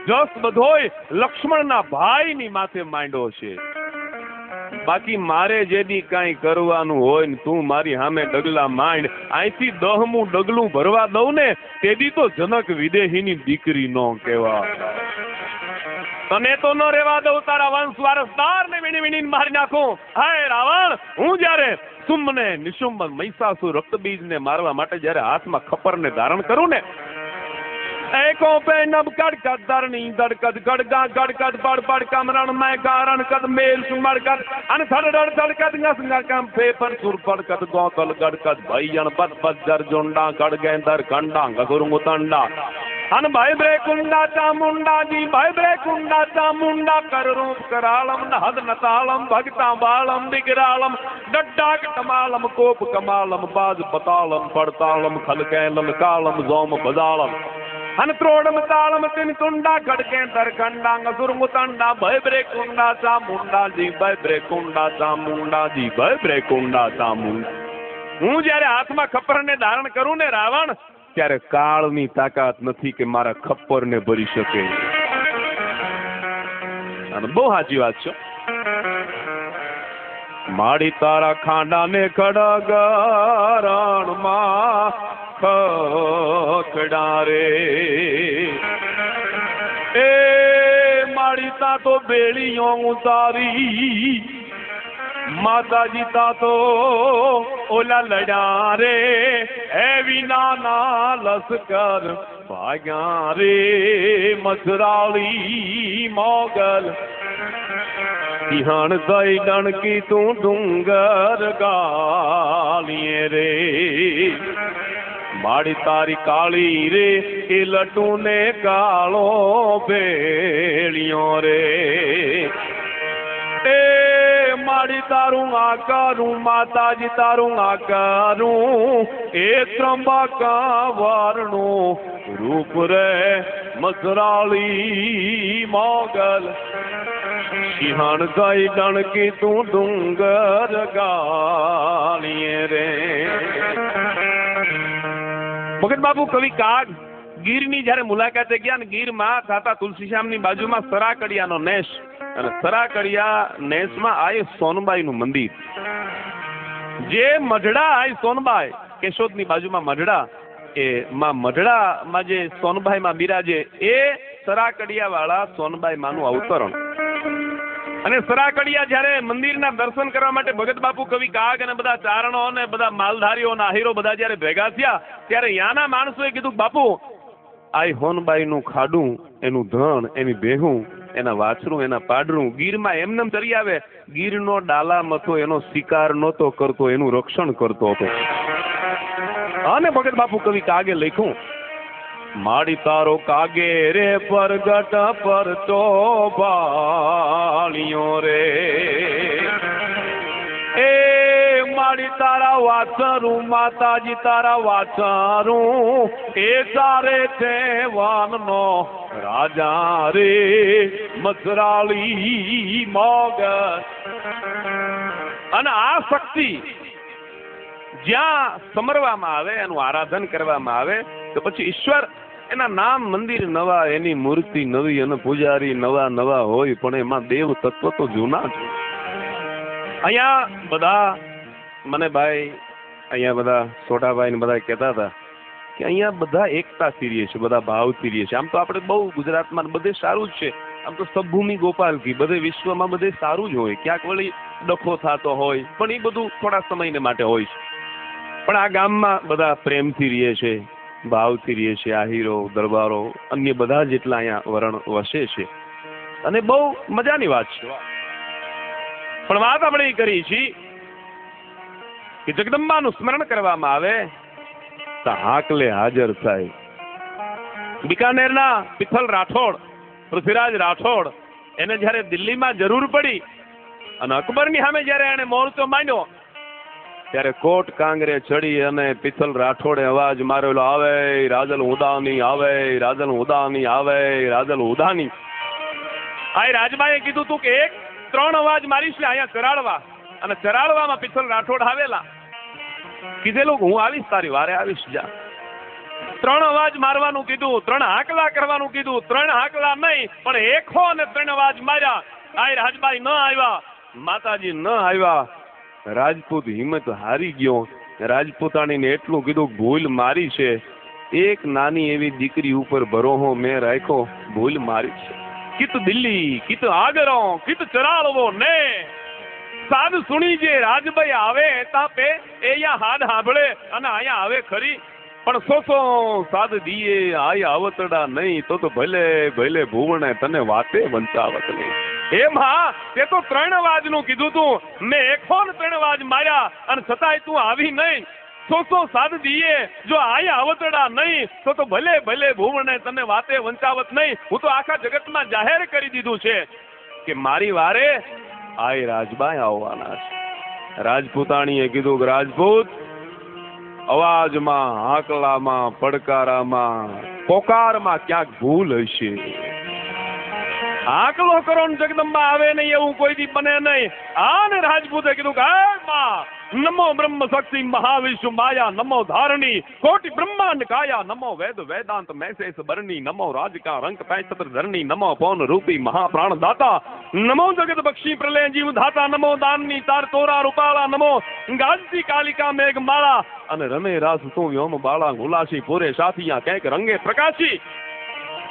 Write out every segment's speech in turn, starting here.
જસ બધોય લક્ષ્મણના ભાઈની માથે માંડ્યો છે. બાકી મારે જેદી કાંઈ કરવાનું હોય ને તું મારી સામે ડગલા માંડ, અહીંથી 10મું ડગલું ભરવા દઉં ને તેદી તો જનક વિદેહીની દીકરી નો કહેવા. તને તો ન રેવા દઉં, તારા વંશ વારસદાર ને વીણી વીણીને મારી નાખું. હાય રાવણ, હું જયારે શુંભને નિશુંભ મહિષાસુર રક્તબીજ ને મારવા માટે જયારે હાથમાં ખપરને ધારણ કરું ને, એકો પે નબ કડકદ ધરણી ધડકદ ગડગા ગડકદ બડ બડ કમરણ મે કારણ કદ મેલ સુમર કદ અન થડડ ધડકદ ngસ કામ પેપર સુર પડકદ ગોકલ ગડકદ ભયણ બદ બજર જોંડા ગડગેંદર કંડા ગગુરુ તંડા અન ભાઈ બ્રે કુંડા ચામુંડા જી ભાઈ બ્રે કુંડા ચામુંડા કર રૂપ કરાલમ નહદ નતાલમ ભગતા બાલમ દિગરાલમ ડડ્ડાક ટમાલમ કોપ કમાલમ બાજ પતાલમ પડતાલમ ખલકે લલકાલમ જોમ બદાલમ અન ત્રોડમ તાલમ તિન તુંડા ગડગેંદર કંડા ગગુરુ તંડા ભાઈ બ્રે કુંડા ચામુંડા જી ભાઈ બ્રે કુંડા ચામુંડા જી ભાઈ બ્રે કુંડા ચામુંડા. હું જયારે હાથમાં ખપરને ધારણ કરું ને રાવણ, ત્યારે કાળની તાકાત નથી કે મારા ખપ્પરને ભરી શકે. અને બહુ સાચી વાત છે. માડી તારા ખાંડાને ખડગરણમાં ખખડા રે, એ માડી તા તો બેળીઓ ઉતારી, માતાજી તા તો ઓલા લડ્યા રે, એ વિનાના લશ્કર ભાગ્યા રે, મથરાળી મોગલ તિહાણ દઈ ડણકી તું ડુંગર ગાલીએ રે. માડી તારી કાળી રે એ લટુ ને કાળો ભેળિયો રે, એ માડી તારું આકારું માતાજી તારું આકારું, એ ત્રંબકા વારનું રૂપ રે, મસરાળી મોગલ સિંહણ ગઈ ડણકી તું ડુંગર ગાલીએ રે. ભગત બાપુ કવિ કાગ ગીરની જયારે મુલાકાતે ગયા ને, ગીરમાં થાતા તુલસીશ્યામની બાજુમાં સરાકડિયાનો નેસ, અને સરાકડિયા નેસમાં આ સોનબાઈ નું મંદિર. જે મઢડા આ સોનબાઈ કેશોદની બાજુમાં મઢડા, એ માં મઢડા માં જે સોનબાઈ માં બિરાજે એ સરાકડિયા વાળા સોનબાઈ માનું અવતરણ. અને સરાકડિયા જયારે મંદિરના દર્શન કરવા માટે ભગત બાપુ કવિ કાગ અને બધા ચારણો અને બધા માલધારીઓ ના આહીરો બધા જયારે ભેગા થયા, ત્યારે યાના માણસોએ કીધું બાપુ આ હોનબાઈ નું ખાડું, એનું ધન, એની ભેહું, એના વાછરું, એના પાડરું ગીરમાં એમને તરી આવે. ગીરનો ડાલા મથો એનો શિકાર નહોતો કરતો, એનું રક્ષણ કરતો હતો. અને ભગત બાપુ કવિ કાગે લખ્યું, માડી તારો કાગે રે પરગટ પર તો બાળિયો રે, એ માડી તારા વાછરું માતાજી તારા વાછરું, એ તારે છે વાનનો રાજા રે, મસરાળી મોગલ. અને આ શક્તિ જ્યાં સમરવામાં આવે, એનું આરાધન કરવામાં આવે, તો પછી ઈશ્વર એના નામ મંદિર નવા, એની મૂર્તિ નવી, અને પૂજારી નવા નવા હોય, પણ એમાં દેવ તત્વ તો જૂના છે. અહીંયા બધા મને ભાઈ, અહીંયા બધા છોટાભાઈ ને બધા કહેતા હતા કે અહીંયા બધા એકતા સીરીએ છે, બધા ભાવ સીરીએ છે. આમ તો આપણે બહુ ગુજરાતમાં બધે સારું જ છે, આમ તો સબભૂમિ ગોપાલકી બધે વિશ્વમાં બધે સારું જ હોય, ક્યાંક વળી ડખો થતો હોય, પણ એ બધું થોડા સમયને માટે હોય છે. પણ આ ગામમાં બધા પ્રેમથી રહીએ છે, ભાવથી રહીએ છે, આહીરો દરબારો અન્ય બધા જેટલા અહીંયા વરણ વસે છે, અને બહુ મજાની વાત છે. પણ વાત આપણે એ કરી છીએ કે જગદંબાનું સ્મરણ કરવામાં આવે તો હાકલે હાજર થાય. બિકાનેરના પિથલ રાઠોડ, પૃથ્વીરાજ રાઠોડ, એને જયારે દિલ્હીમાં જરૂર પડી અને અકબરની સામે જયારે એને મોરચો માંડ્યો, ત્યારે કોટ કાંગરે ચડી અને પિથલ રાઠોડે અવાજ મારેલો, આવે રાજલ ઉદાની, આવે રાજલ ઉદાની, આવે રાજલ ઉદાની. આ રાજબાઈએ કીધું તું કે 1-3 અવાજ મારીશ ને અહીંયા ચરાડવા, અને ચરાડવામાં પિથલ રાઠોડ આવેલા. કીધેલું હું આવીશ, તારી વારે આવીશ, જા. 3 અવાજ મારવાનું કીધું, 3 હાકલા કરવાનું કીધું, 3 હાકલા નહીં પણ એકો અને 3 અવાજ માર્યા. આય રાજબાઈ ન આવ્યા, માતાજી ન આવ્યા. રાજપૂત હિંમત હારી ગયો. રાજપૂતાણીને એટલું કીધું, ભૂલ મારી છે, એક નાની એવી દીકરી ઉપર ભરોહો મેં રાખ્યો, ભૂલ મારી છે. કિત દિલ્હી કિત આગરો કિત ચરાળવો ને સાદ સુણી જે રાજભાઈ આવે તાપે એ અહીંયા હાડ સાંભળે અને અહીંયા આવે ખરી, પણ સોસો સાદ દીએ આય આવતડા નહીં તો ભલે ભલે ભુવણે તને વાતે વંચાવત નહીં. હે માં, તે તો 3 અવાજનું કીધું તું, મેં એકો ને 3 અવાજ માર્યા અને છતાંય તું આવી નહીં. સોસો સાદ દીએ જો આયા અવતડા નહીં તો ભલે ભલે ભુવને તને વાતે વંચાવત નહીં. હું તો આખા જગતમાં જાહેર કરી દીધું છે કે મારી વારે આય રાજબાઈ આવવાના છે. રાજપૂતાણીએ કીધું કે રાજપૂત, અવાજમાં, હાકલામાં, પડકારામાં, પોકારમાં ક્યાંક ભૂલ હશે. હાકલો કરો ને જગદંબા આવે નહીં એવું કોઈ દી બને નહીં. આને રાજપૂતે કીધું કે માં, નમો બ્રહ્મ શક્તિ મહાવિષ્ણુ માયા, નમો ધારણી કોટિ બ્રહ્માંડ કાયા, નમો વેદ વેદાંત મેસેસ બરણી, નમો રાજકા રંક પૈસત્ર ધરણી, નમો પૌન રૂપી મહાપ્રાણ દાતા, નમો જગત બક્ષી પ્રલય જીવ ધાતા, નમો દાનની તાર તોરા રૂપાળા, નમો ગાજતી કાલિકા મેઘ માળા, અને રમે રાસ તું વ્યોમ બાળા, ગુલાસી પૂરે સાથિયા કંઈક રંગે પ્રકાશી.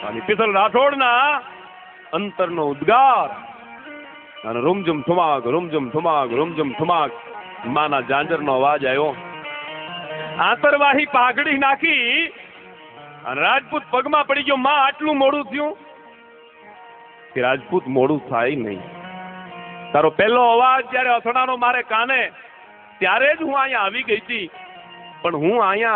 અને પિતલ રાઠોડના અંતરનો ઉદ્ગાર અને રૂમઝુમ ઠુમાક રૂમઝુમ ઠુમાક રૂમઝુમ ઠુમાક માના જાંજરનો અવાજ આવ્યો. આંતરવાહી પાઘડી નાખી અને રાજપૂત પગમાં પડી ગયો. માં, આટલું મોડું થયું? કે રાજપૂત, મોડું થાય નહીં. તારો પહેલો અવાજ જયારે અથડાનો મારે કાને, ત્યારે જ હું અહીંયા આવી ગઈ હતી. પણ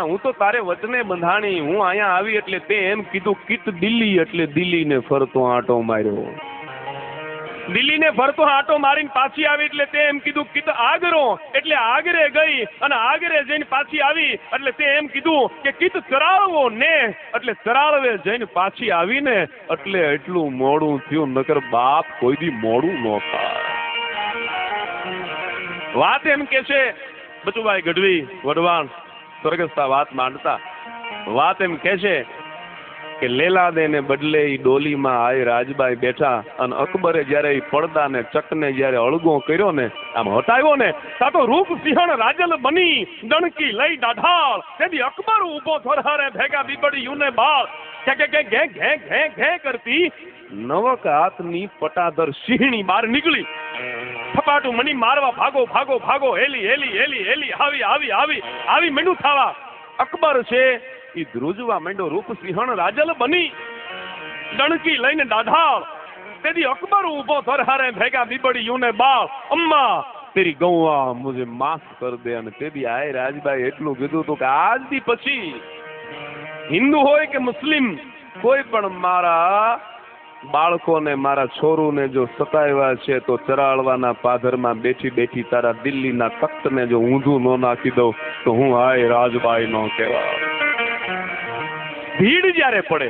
હું તો તારે વચને બંધાણી. હું અહીંયા આવી એટલે તે એમ કીધું કિત દિલ્હી, એટલે દિલ્હીને ફરતો આંટો માર્યો. દિલ્હીને ફરતો આંટો મારીને પાછી આવી એટલે તે એમ કીધું કિત આગરો, એટલે આગરે ગઈ અને આગરે જઈને પાછી આવી એટલે તે એમ કીધું કે કિત ચરાળવો ને, એટલે ચરાળવે જઈને પાછી આવીને એટલે એટલું મોડું થયું. નકર બાપ કોઈ દી મોડું ન થાય. વાત એમ કે છે બચુભાઈ ગઢવી વઢવાણ સ્વર્ગસ્થા વાત માંડતા, વાત એમ કે છે કે લેલાદે ને બદલે ઈ ડોલીમાં આય રાજબાઈ બેઠા અને અકબરે જયારે ઈ પડદા ને ચકને જયારે અળગો કર્યો ને, આમ હટાવ્યો ને, તા તો રૂપ સિંહણ રાજલ બની દણકી લઈ દાઢાળ, તેથી અકબર ઉભો થરહારે ભેગા બીબડી યુને બાળ, કે ઘે ઘે ઘે ઘે કરતી નવક હાથની પટાદર સિંહણી બહાર નીકળી. થપાટું મની મારવા ભાગો ભાગો ભાગો, હેલી હેલી હેલી હેલી આવી આવી આવી આવી મીંડું થાવા. અકબર છે ઈ ધ્રુજવા માંડ્યો, રૂપ સિંહણ રાજલ બની ડણકી લઈને દાઢાળ, તેથી અકબર ઉભો થરહારે ભેગા બીબડી યુને બાળ, અમ્મા તેરી ગૌવા મુझे માફ કર દે. અને તેથી આય રાજબાઈ એટલું કીધું હતું કે આજ દી પછી હિન્દુ હોય કે મુસ્લિમ, કોઈ પણ મારા બાળકોને, મારા છોરુને જો સતાવ્યા છે તો ચરાળવાના પાધરમાં બેઠી બેઠી તારા દિલ્હીના તખ્તને જો ઊંધું ન નાખી દઉં તો હું આય રાજબાઈ નો કહેવા. ભીડ જ્યારે પડે